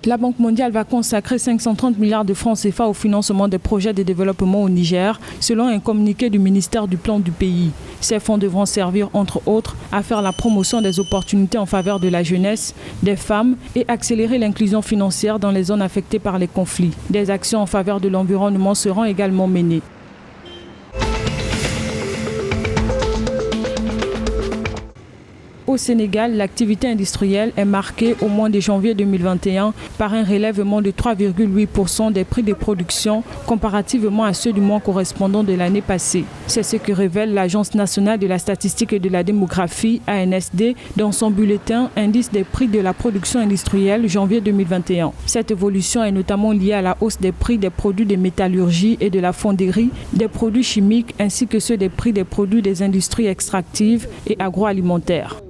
La Banque mondiale va consacrer 530 milliards de francs CFA au financement des projets de développement au Niger, selon un communiqué du ministère du Plan du pays. Ces fonds devront servir, entre autres, à faire la promotion des opportunités en faveur de la jeunesse, des femmes et accélérer l'inclusion financière dans les zones affectées par les conflits. Des actions en faveur de l'environnement seront également menées. Au Sénégal, l'activité industrielle est marquée au mois de janvier 2021 par un relèvement de 3,8% des prix de production comparativement à ceux du mois correspondant de l'année passée. C'est ce que révèle l'Agence nationale de la statistique et de la démographie, ANSD, dans son bulletin Indice des prix de la production industrielle janvier 2021. Cette évolution est notamment liée à la hausse des prix des produits de métallurgie et de la fonderie, des produits chimiques ainsi que ceux des prix des produits des industries extractives et agroalimentaires.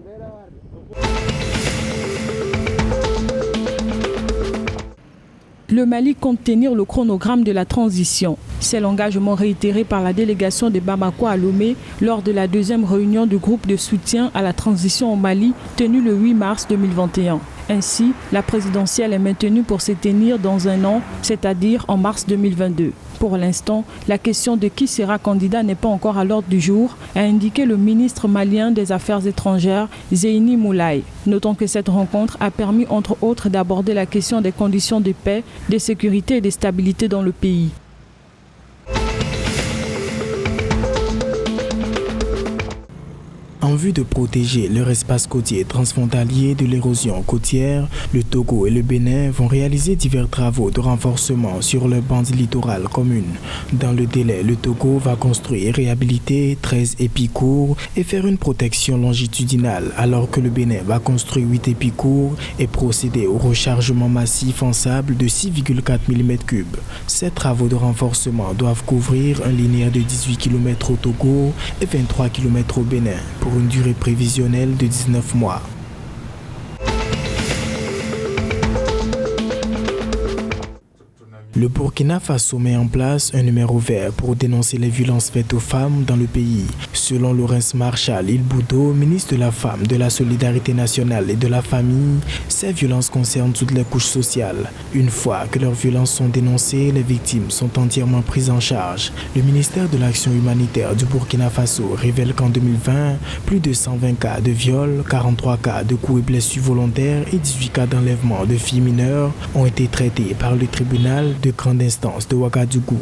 Le Mali compte tenir le chronogramme de la transition. C'est l'engagement réitéré par la délégation de Bamako à Lomé lors de la deuxième réunion du groupe de soutien à la transition au Mali tenue le 8 mars 2021. Ainsi, la présidentielle est maintenue pour se tenir dans un an, c'est-à-dire en mars 2022. Pour l'instant, la question de qui sera candidat n'est pas encore à l'ordre du jour, a indiqué le ministre malien des Affaires étrangères, Zeyni Moulay. Notons que cette rencontre a permis entre autres d'aborder la question des conditions de paix, de sécurité et de stabilité dans le pays. En vue de protéger leur espace côtier transfrontalier de l'érosion côtière, le Togo et le Bénin vont réaliser divers travaux de renforcement sur leur bande littorale commune. Dans le délai, le Togo va construire et réhabiliter 13 épis courts et faire une protection longitudinale, alors que le Bénin va construire 8 épis courts et procéder au rechargement massif en sable de 6,4 mm3. Ces travaux de renforcement doivent couvrir un linéaire de 18 km au Togo et 23 km au Bénin, pour une durée prévisionnelle de 19 mois. Le Burkina Faso met en place un numéro vert pour dénoncer les violences faites aux femmes dans le pays. Selon Laurence Marshall Ilboudo, ministre de la Femme, de la Solidarité nationale et de la Famille, ces violences concernent toutes les couches sociales. Une fois que leurs violences sont dénoncées, les victimes sont entièrement prises en charge. Le ministère de l'Action humanitaire du Burkina Faso révèle qu'en 2020, plus de 120 cas de viol, 43 cas de coups et blessures volontaires et 18 cas d'enlèvement de filles mineures ont été traités par le tribunal de grande instance de Ouagadougou.